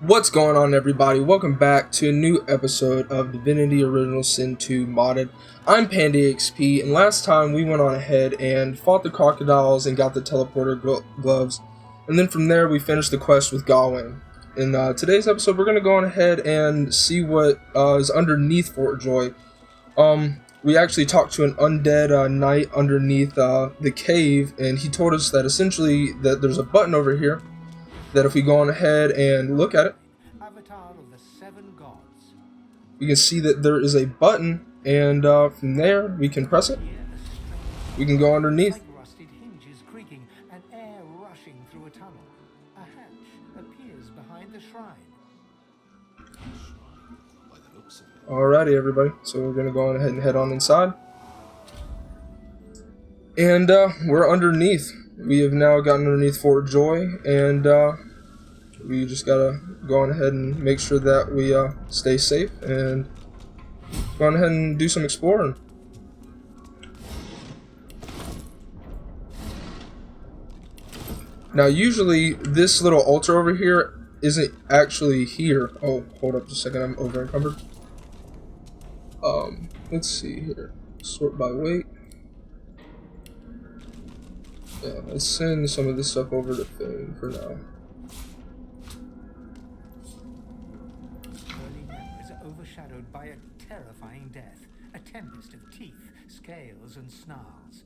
What's going on, everybody? Welcome back to a new episode of Divinity Original Sin 2 Modded. I'm PandaEXP, and last time we went on ahead and fought the crocodiles and got the teleporter gloves, and then from there we finished the quest with Gawain. In today's episode, we're going to go on ahead and see what is underneath Fort Joy. We actually talked to an undead knight underneath the cave, and he told us that essentially that there's a button over here that if we go on ahead and look at it, Avatar of the Seven Gods, we can see that there is a button, and from there we can press it. We can go underneath. like rusted hinges creaking and air rushing through a tunnel. A hatch appears behind the shrine. Alrighty, everybody. So we're gonna go on ahead and head on inside, and we're underneath. We have now gotten underneath Fort Joy, and we just gotta go on ahead and make sure that we stay safe and go on ahead and do some exploring. Now, usually this little altar over here isn't actually here. Oh, hold up just a second, I'm over encumbered. Let's see here. Sort by weight. Yeah, let's send some of this stuff over to Fame for now. Early memories are overshadowed by a terrifying death, a tempest of teeth, scales, and snarls.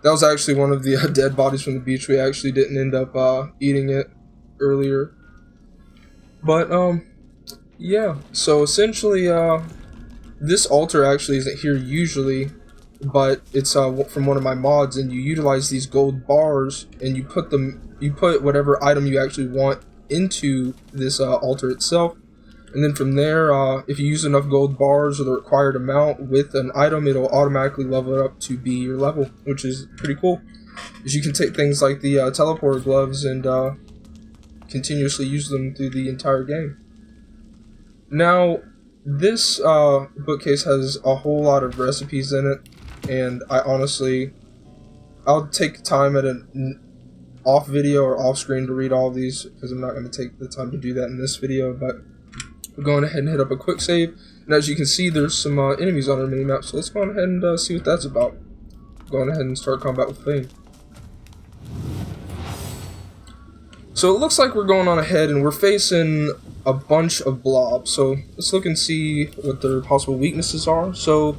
That was actually one of the dead bodies from the beach. We actually didn't end up eating it earlier. But, yeah. So, essentially, this altar actually isn't here usually, but it's from one of my mods, and you utilize these gold bars, and you put whatever item you actually want into this altar itself, and then from there, if you use enough gold bars or the required amount with an item, it'll automatically level it up to be your level, which is pretty cool. As you can take things like the teleporter gloves and continuously use them through the entire game. Now, this bookcase has a whole lot of recipes in it, and I'll take time at an off video or off screen to read all of these, because I'm not going to take the time to do that in this video, but we're going ahead and hit up a quick save, and as you can see, there's some enemies on our minimap, so let's go on ahead and see what that's about. Going ahead and start combat with Fame. So it looks like we're going on ahead and we're facing a bunch of blobs, so let's look and see what their possible weaknesses are. So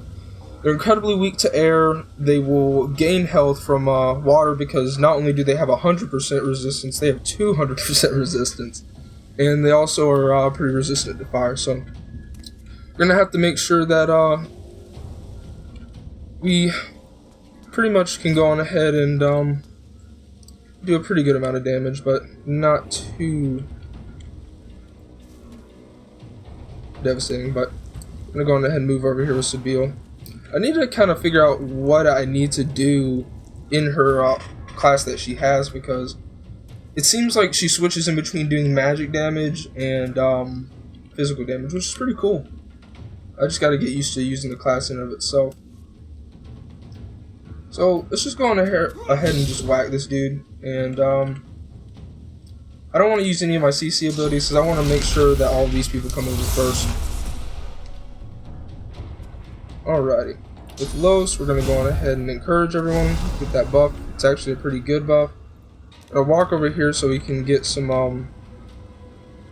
they're incredibly weak to air. They will gain health from water, because not only do they have 100% resistance, they have 200% resistance. And they also are pretty resistant to fire, so we're going to have to make sure that we pretty much can go on ahead and do a pretty good amount of damage, but not too devastating. But I'm going to go on ahead and move over here with Sabine. I need to kind of figure out what I need to do in her class that she has, because it seems like she switches in between doing magic damage and physical damage, which is pretty cool. I just got to get used to using the class in and of itself. So let's just go on ahead and just whack this dude. And I don't want to use any of my CC abilities, because I want to make sure that all of these people come over first. Alrighty. With Los, we're going to go on ahead and encourage everyone, get that buff. It's actually a pretty good buff. I'll walk over here so we can get some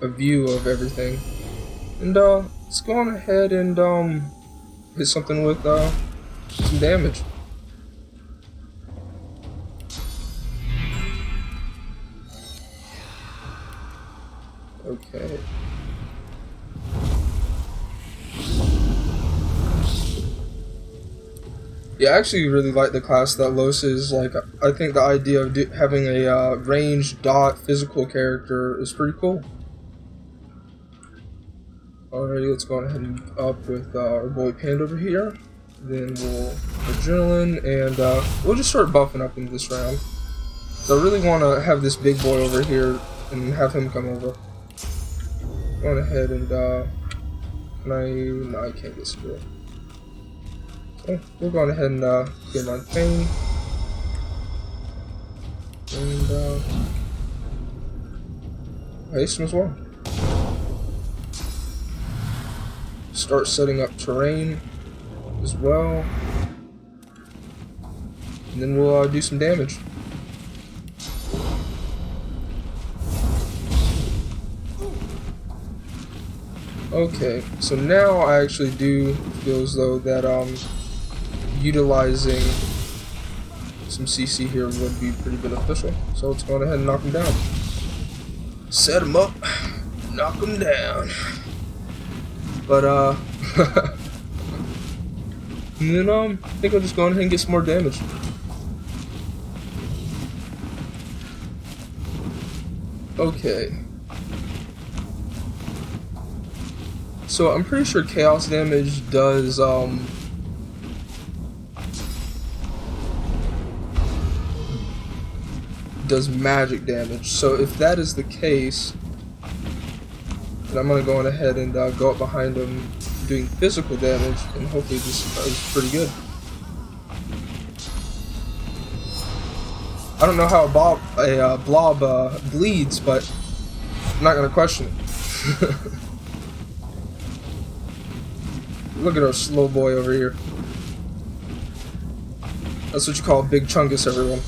a view of everything. And let's go on ahead and hit something with some damage. Okay. Yeah, I actually really like the class that Los is. Like, I think the idea of having a ranged dot physical character is pretty cool. Alrighty, let's go ahead and up with our boy Panda over here. Then we'll adrenaline, and we'll just start buffing up in this round. So I really want to have this big boy over here and have him come over. Go ahead and no, I can't get Sabine. So we're going ahead and get my thing. And haste him as well. start setting up terrain as well. And then we'll do some damage. Okay, so now I actually do feel as though that utilizing some CC here would be pretty beneficial. So let's go ahead and knock him down. Set him up, knock him down. But and then I think I'll just go ahead and get some more damage. Okay. So I'm pretty sure chaos damage does magic damage. So if that is the case, then I'm gonna go on ahead and go up behind him doing physical damage, and hopefully this is pretty good. I don't know how a blob bleeds, but I'm not gonna question it. Look at our slow boy over here. That's what you call a big chungus, everyone.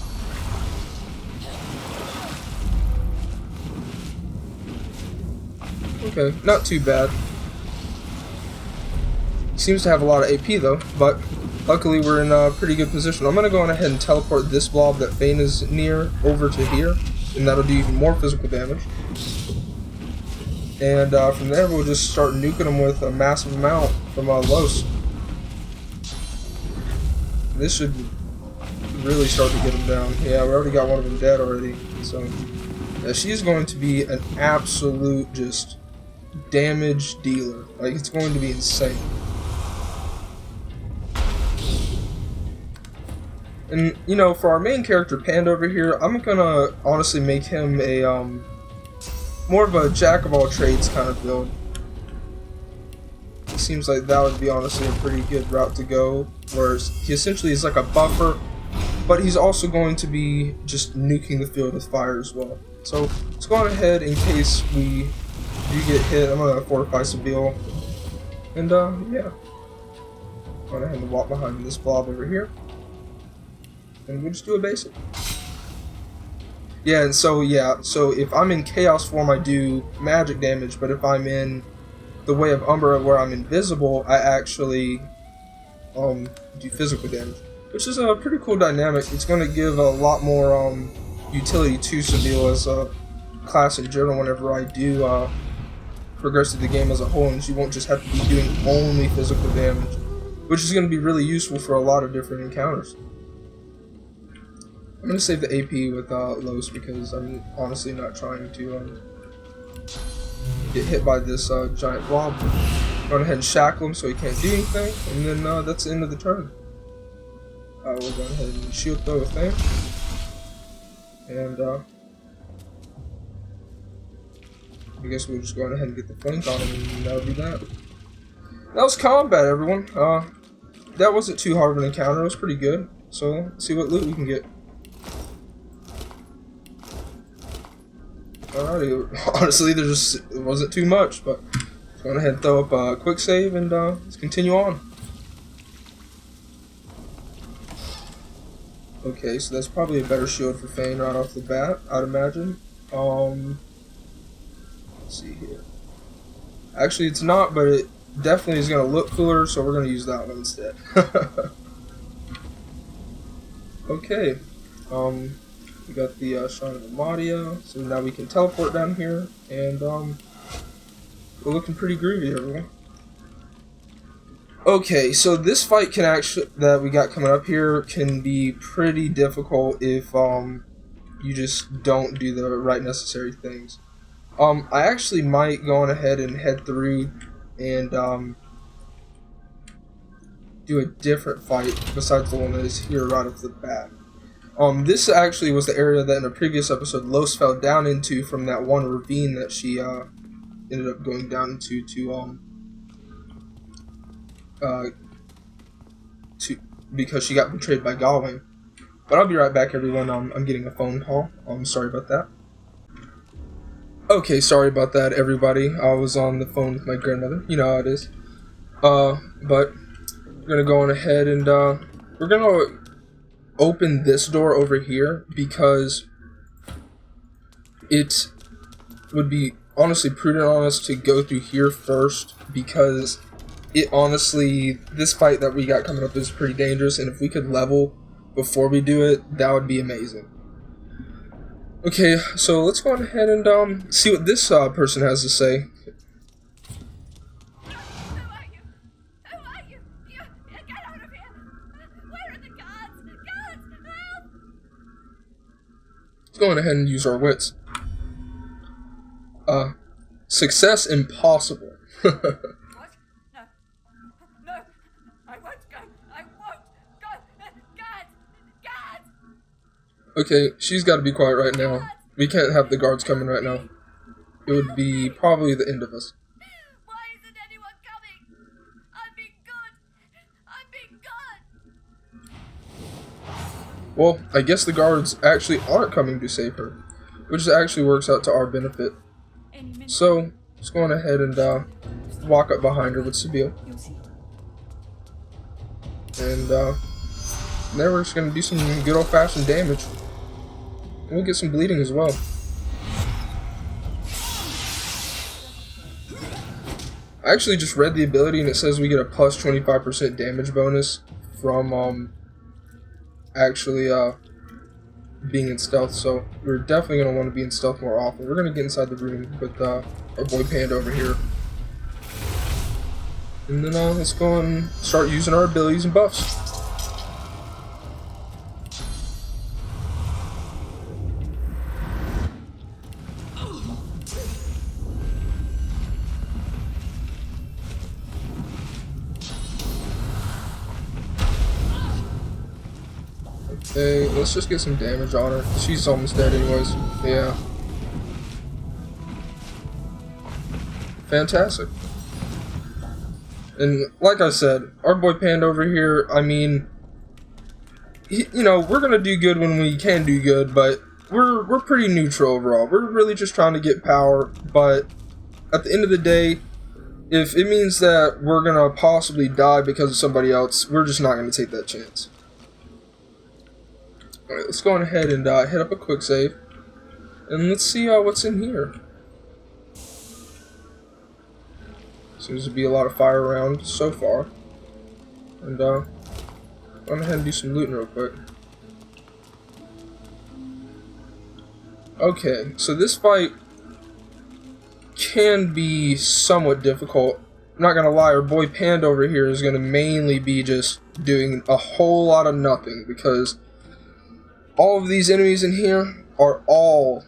Okay, not too bad. Seems to have a lot of AP though, but luckily we're in a pretty good position. I'm gonna go on ahead and teleport this blob that Fane is near over to here, and that'll do even more physical damage. And from there we'll just start nuking them with a massive amount from Los. This should really start to get them down. Yeah, we already got one of them dead already. So yeah, she's going to be an absolute just damage dealer. Like, it's going to be insane. And you know, for our main character Panda over here, I'm gonna honestly make him a more of a jack of all trades kind of build. It seems like that would be honestly a pretty good route to go, where he essentially is like a buffer, but he's also going to be just nuking the field with fire as well. So let's go on ahead in case we do get hit. I'm gonna fortify Seville, and yeah, go on ahead and walk behind this blob over here, and we'll just do a basic. Yeah, and so if I'm in chaos form, I do magic damage, but if I'm in the way of Umbra where I'm invisible, I actually do physical damage, which is a pretty cool dynamic. It's going to give a lot more utility to Seville as a class in general whenever I do progress through the game as a whole, and she won't just have to be doing only physical damage, which is going to be really useful for a lot of different encounters. I'm going to save the AP with Los because I'm honestly not trying to get hit by this giant blob. Go ahead and shackle him so he can't do anything, and then that's the end of the turn. We'll go ahead and shield throw a thing, and I guess we'll just go ahead and get the flank on him, and that'll be that. That was combat, everyone. That wasn't too hard of an encounter. It was pretty good. So let's see what loot we can get. Alrighty, honestly, it wasn't too much, but go ahead and throw up a quick save, and let's continue on. Okay, so that's probably a better shield for Fane right off the bat, I'd imagine. Let's see here. Actually, it's not, but it definitely is going to look cooler, so we're going to use that one instead. Okay. We got the Shrine of Amadia, so now we can teleport down here, and we're looking pretty groovy, everyone. Okay, so this fight that we got coming up here can be pretty difficult if you just don't do the right necessary things. I actually might go on ahead and head through and do a different fight besides the one that is here right off the bat. This actually was the area that in a previous episode Los fell down into from that one ravine that she ended up going down into because she got betrayed by Galwing. But I'll be right back, everyone. I'm getting a phone call. Sorry about that. Okay, sorry about that, everybody. I was on the phone with my grandmother. You know how it is. But we're gonna go on ahead and we're gonna open this door over here because it would be honestly prudent on us to go through here first, because it honestly, this fight that we got coming up is pretty dangerous, and if we could level before we do it, that would be amazing. Okay, so let's go on ahead and see what this person has to say. Who are you? Who are you? Get out of here! Where are the guards? Guards, help! Let's go on ahead and use our wits. Success impossible. What? No. No. I won't go. I won't go. Guards! Guards! Okay, she's got to be quiet right now. We can't have the guards coming right now. It would be probably the end of us. Why isn't anyone coming? I'm being good. I'm being good. Well, I guess the guards actually aren't coming to save her, which actually works out to our benefit. So, let's go on ahead and walk up behind her with Sabille. And there we're just going to do some good old-fashioned damage. And we'll get some bleeding as well. I actually just read the ability and it says we get a plus 25% damage bonus from actually being in stealth, so we're definitely going to want to be in stealth more often. We're going to get inside the room with our boy Panda over here. And then let's go and start using our abilities and buffs. Okay, let's just get some damage on her. She's almost dead anyways. Yeah. Fantastic. And like I said, our boy Panda over here, I mean, you know, we're gonna do good when we can do good, but we're pretty neutral overall. We're really just trying to get power, but at the end of the day, if it means that we're gonna possibly die because of somebody else, we're just not gonna take that chance. Alright, let's go on ahead and hit up a quick save, and let's see what's in here. Seems to be a lot of fire around so far. And go on ahead and do some looting real quick. Okay, so this fight can be somewhat difficult. I'm not gonna lie, our boy Panda over here is gonna mainly be just doing a whole lot of nothing, because all of these enemies in here are all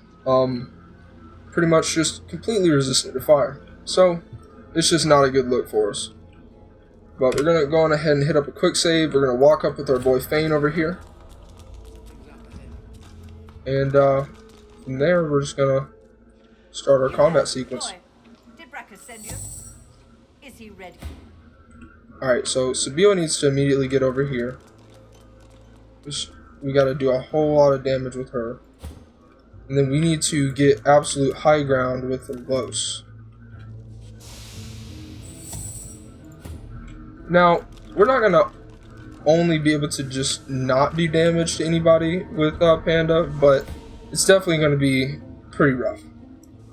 pretty much just completely resistant to fire. So it's just not a good look for us. But we're going to go on ahead and hit up a quick save. We're going to walk up with our boy Fane over here. And from there, we're just going to start our combat sequence. Boy, did Bracker send you? Is he ready? Alright, so Sabille needs to immediately get over here. We got to do a whole lot of damage with her. And then we need to get absolute high ground with Los. Now, we're not going to only be able to just not do damage to anybody with Panda, but it's definitely going to be pretty rough.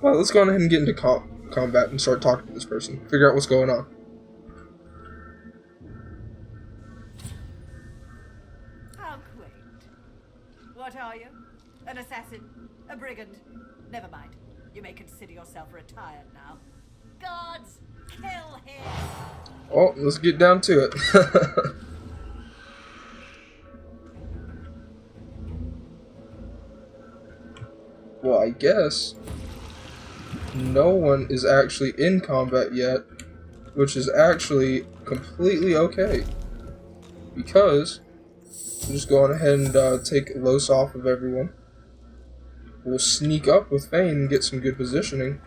Well, let's go ahead and get into combat and start talking to this person. Figure out what's going on. How quaint. What are you? An assassin? A brigand? Never mind. You may consider yourself retired now. Guards, kill him! Oh, let's get down to it. Well, I guess no one is actually in combat yet, which is actually completely okay, because we'll just go on ahead and take Los off of everyone. We'll sneak up with Fane and get some good positioning,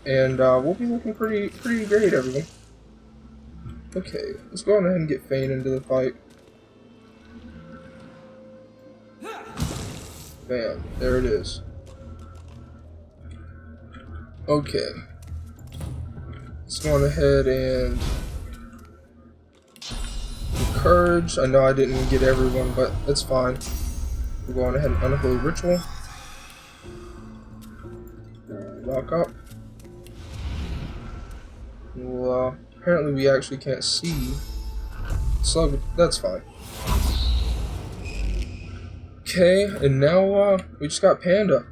and we'll be looking pretty great, everyone. Okay, let's go on ahead and get Fane into the fight. Bam, there it is. Okay. go on ahead and encourage. I know I didn't get everyone, but that's fine. We'll go on ahead and unholy ritual. Lock up. Well, apparently we actually can't see slug, but that's fine. Okay, and now we just got Panda.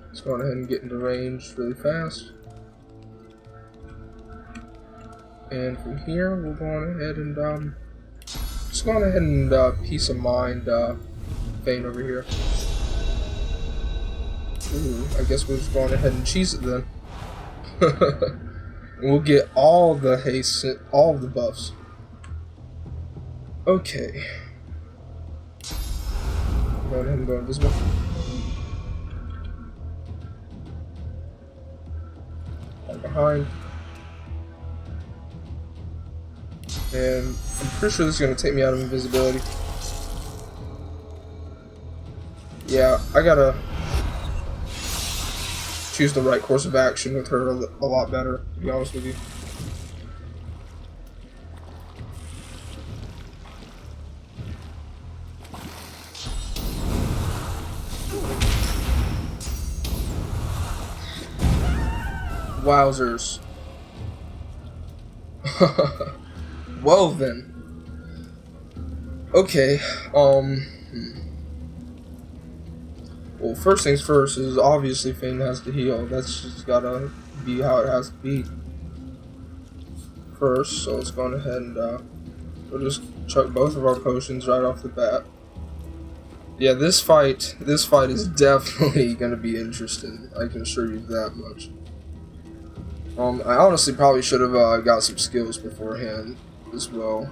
Let's go on ahead and get into range really fast. And from here, we'll go on ahead and just go on ahead and peace of mind Vayne over here. Ooh, I guess we'll just go on ahead and cheese it then. And we'll get all the haste, all of the buffs. Okay. Go ahead and go invisible. Right behind. And I'm pretty sure this is going to take me out of invisibility. Yeah, I gotta choose the right course of action with her a lot better, to be honest with you. Wowzers. Well then. Okay, well, first things first is obviously Vayne has to heal. That's just gotta be how it has to be. First, so let's go on ahead and we'll just chuck both of our potions right off the bat. Yeah, this fight is definitely gonna be interesting. I can assure you that much. I honestly probably should have got some skills beforehand as well.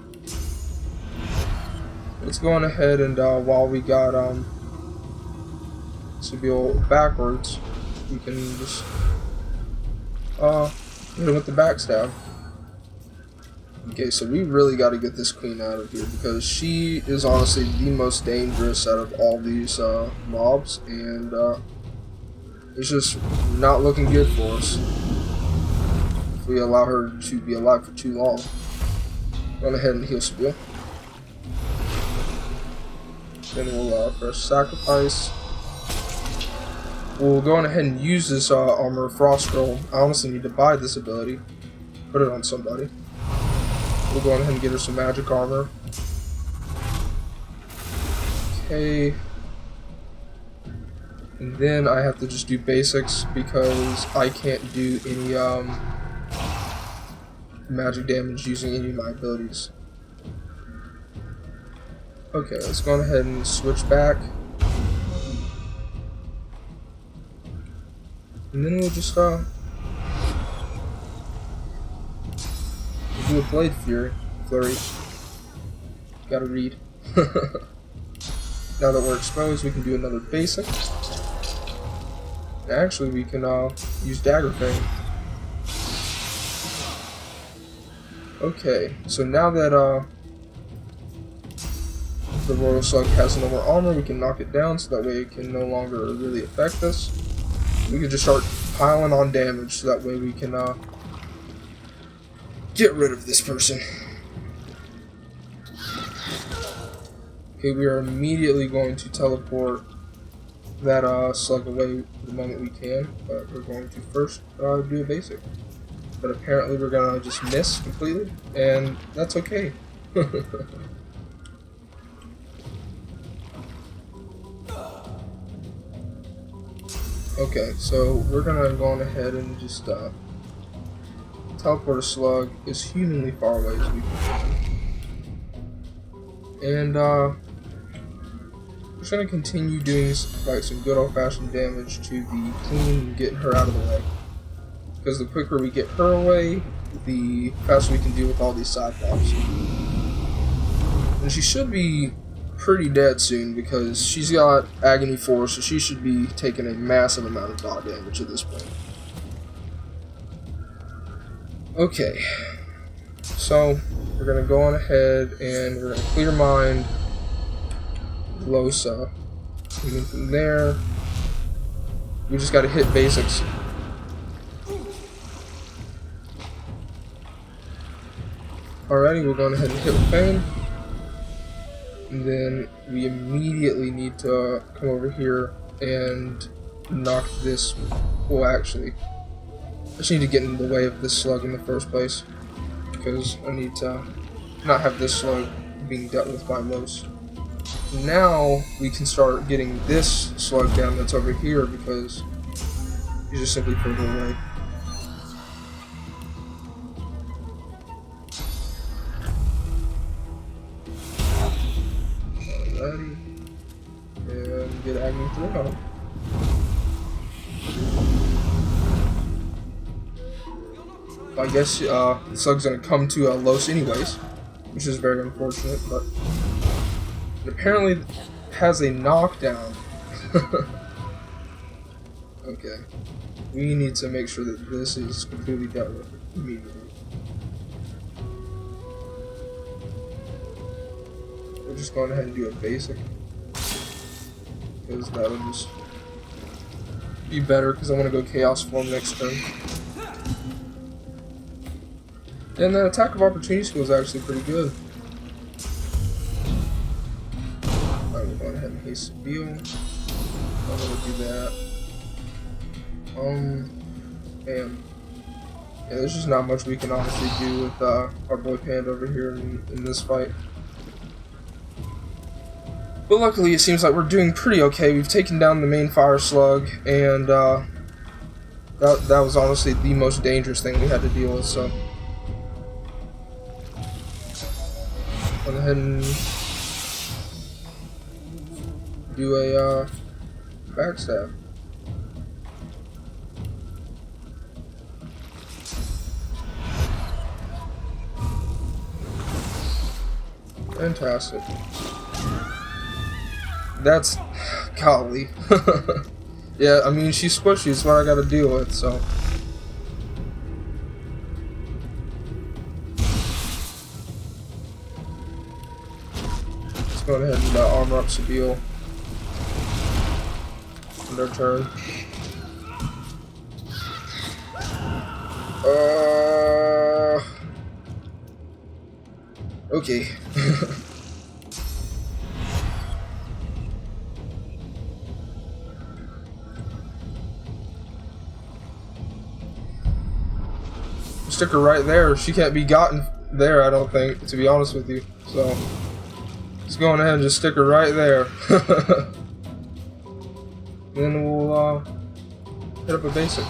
Let's go on ahead and while we got this would be all backwards, we can just hit him with the backstab. Okay, so we really got to get this queen out of here because she is honestly the most dangerous out of all these mobs, and it's just not looking good for us if we allow her to be alive for too long. Go ahead and heal Sabille. Then we'll press sacrifice. We'll go on ahead and use this armor frost scroll. I honestly need to buy this ability. Put it on somebody. We'll go on ahead and get her some magic armor. Okay. And then I have to just do basics because I can't do any magic damage using any of my abilities. Okay, let's go on ahead and switch back. And then we'll just do a Blade Flurry. Gotta read. Now that we're exposed, we can do another basic. Actually, we can use Dagger Fang. Okay, so now that the Royal Slug has no more armor, we can knock it down so that way it can no longer really affect us. We can just start piling on damage so that way we can get rid of this person. Okay, we are immediately going to teleport that slug away the moment we can, but we're going to first do a basic. But apparently we're gonna just miss completely, and that's okay. Okay, so we're gonna go on ahead and just teleport a slug as humanly far away as we can. And we're just gonna continue doing like some good old-fashioned damage to the queen and getting her out of the way. Because the quicker we get her away, the faster we can deal with all these side mobs. And she should be pretty dead soon because she's got Agony 4, so she should be taking a massive amount of dot damage at this point. Okay, so we're gonna go on ahead and we're gonna clear mind Losa, and then from there we just gotta hit basics. Alrighty, we're going ahead and hit with Fame. And then we immediately need to come over here and knock this. Well, actually, I just need to get in the way of this slug in the first place, because I need to not have this slug being dealt with by Los. Now we can start getting this slug down that's over here, because he's just simply further away. Alrighty. And get Agni through home. I guess the slug's gonna come to Los anyways, which is very unfortunate, but it apparently has a knockdown. Okay. We need to make sure that this is completely dealt with immediately. We're just going ahead and do a basic, because that would just be better, because I want to go Chaos Form next turn. And the Attack of Opportunity skill is actually pretty good. Alright, we're going ahead and haste Beal. I'm going to do that. Bam. Yeah, there's just not much we can honestly do with our boy Panda over here in this fight. But luckily, it seems like we're doing pretty okay. We've taken down the main fire slug, and that was honestly the most dangerous thing we had to deal with, so. Go ahead and do a backstab. Fantastic. That's golly. Yeah, I mean, she's squishy, it's what I gotta deal with, so. Let's go ahead and armor up Sabile. End our turn. Okay. Stick her right there. She can't be gotten there, I don't think, to be honest with you. So, let's go ahead and just stick her right there. Then we'll hit up a basic.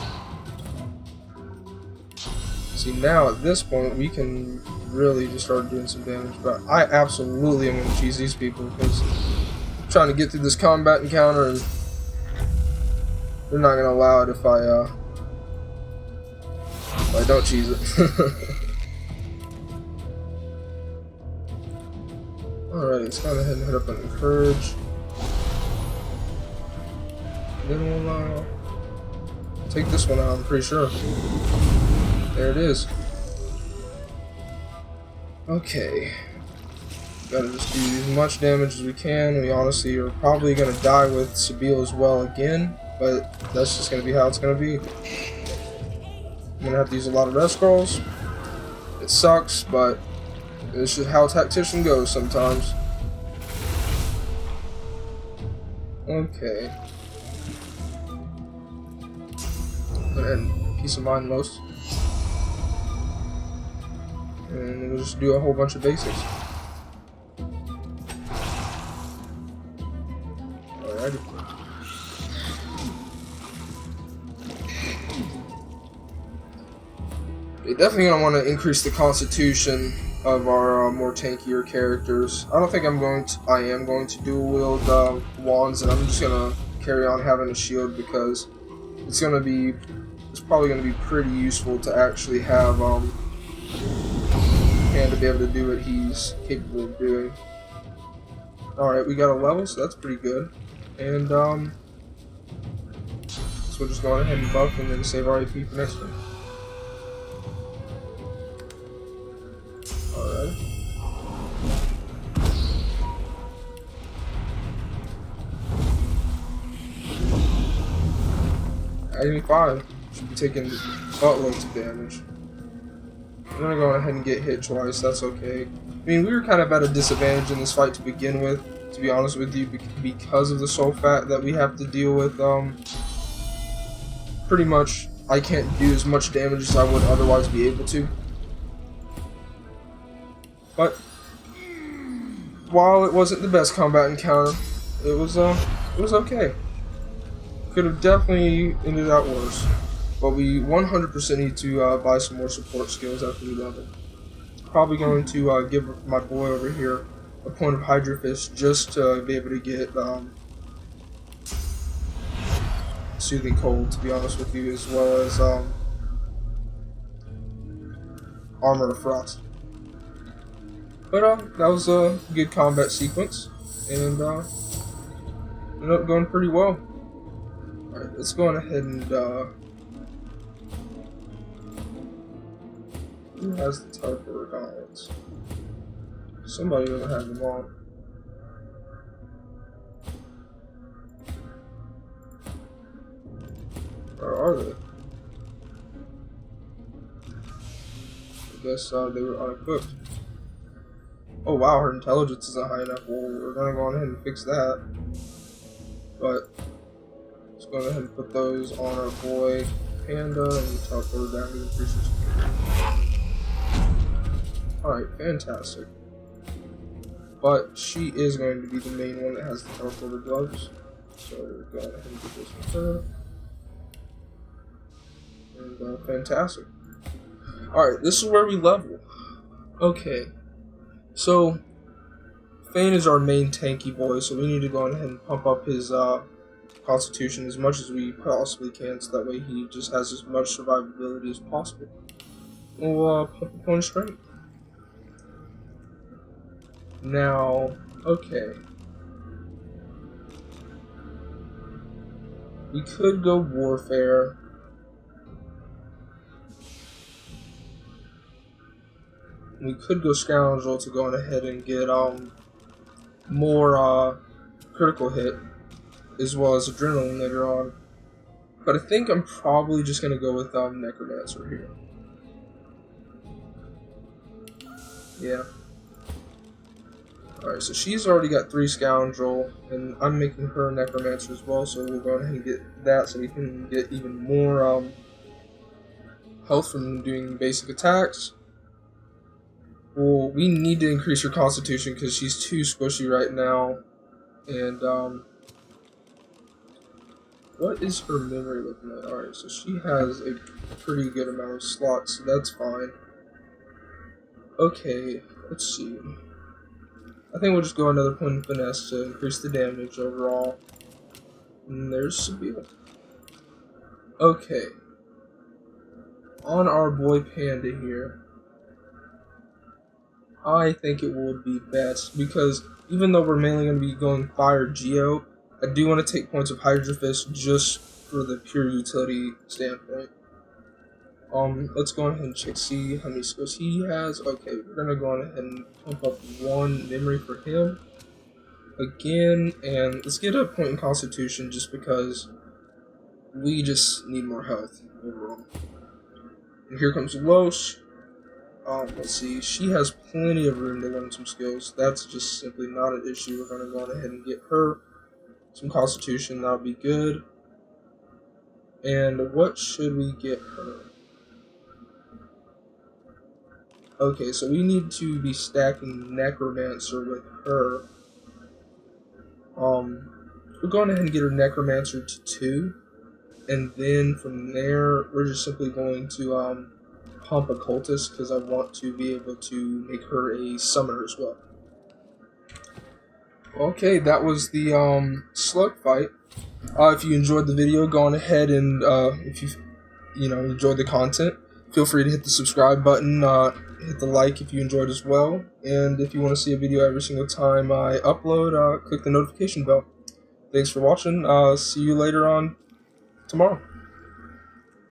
See, now at this point, we can really just start doing some damage. But I absolutely am going to cheese these people, because I'm trying to get through this combat encounter, and they're not going to allow it if I don't cheese it. Alright, let's go ahead and hit up an encourage. Then we'll take this one out, I'm pretty sure. There it is. Okay. Gotta just do as much damage as we can. We honestly are probably gonna die with Sabile as well again, but that's just gonna be how it's gonna be. I'm gonna have to use a lot of red scrolls. It sucks, but it's just how a tactician goes sometimes. Okay. Go ahead and peace of mind most. And we'll just do a whole bunch of basics. Alrighty. You're definitely going to want to increase the constitution of our more tankier characters. I don't think I am going to dual wield wands, and I'm just going to carry on having a shield, because it's probably going to be pretty useful to actually have Panda to be able to do what he's capable of doing. Alright, we got a level, so that's pretty good. And so we'll just go ahead and buff and then save our AP for next turn. Alright. Agni 5 should be taking buttloads of damage. I'm gonna go ahead and get hit twice, that's okay. I mean, we were kind of at a disadvantage in this fight to begin with, to be honest with you, because of the soul fat that we have to deal with. Pretty much, I can't do as much damage as I would otherwise be able to. But while it wasn't the best combat encounter, it was okay. Could have definitely ended out worse. But we 100% need to buy some more support skills after we level. Probably going to give my boy over here a point of Hydra Fist just to be able to get Soothing Cold, to be honest with you, as well as Armor of Frost. But that was a good combat sequence, and ended up going pretty well. Alright, let's go on ahead and who has the teleporter gauntlets? Somebody doesn't have them on. Where are they? I guess they were unequipped. Oh wow, her intelligence isn't high enough. Well, we're gonna go on ahead and fix that. But let's go ahead and put those on our boy Panda and teleport her down to the increases. Alright, fantastic. But she is going to be the main one that has the teleporter gloves. So go ahead and get this with her. And fantastic. Alright, this is where we level. Okay. So Fane is our main tanky boy, so we need to go ahead and pump up his constitution as much as we possibly can, so that way he just has as much survivability as possible. We'll pump up on strength. Now, okay. We could go warfare. We could go scoundrel to go on ahead and get more critical hit, as well as adrenaline later on. But I think I'm probably just gonna go with necromancer here. Yeah. Alright, so she's already got 3 scoundrel, and I'm making her a necromancer as well, so we'll go ahead and get that so we can get even more health from doing basic attacks. Well, we need to increase her constitution because she's too squishy right now. And, what is her memory looking like? Alright, so she has a pretty good amount of slots, so that's fine. Okay, let's see. I think we'll just go another point of finesse to increase the damage overall. And there's Sabine. Okay. On our boy Panda here, I think it would be best, because even though we're mainly going to be going Fire Geo, I do want to take points of Hydra Fist just for the pure utility standpoint. Let's go ahead and check, see how many skills he has. Okay, we're going to go on ahead and pump up 1 memory for him again, and let's get a point in Constitution just because we just need more health overall. And here comes Los. Let's see, she has plenty of room to learn some skills. That's just simply not an issue. We're going to go ahead and get her some Constitution. That'll be good. And what should we get her? Okay, so we need to be stacking Necromancer with her. We're going ahead and get her Necromancer to 2. And then from there, we're just simply going to pump Occultist, because I want to be able to make her a summoner as well. Okay, that was the slug fight. If you enjoyed the video, go on ahead and if you enjoyed the content, feel free to hit the subscribe button, hit the like if you enjoyed as well, and if you want to see a video every single time I upload, click the notification bell. Thanks for watching. See you later on tomorrow.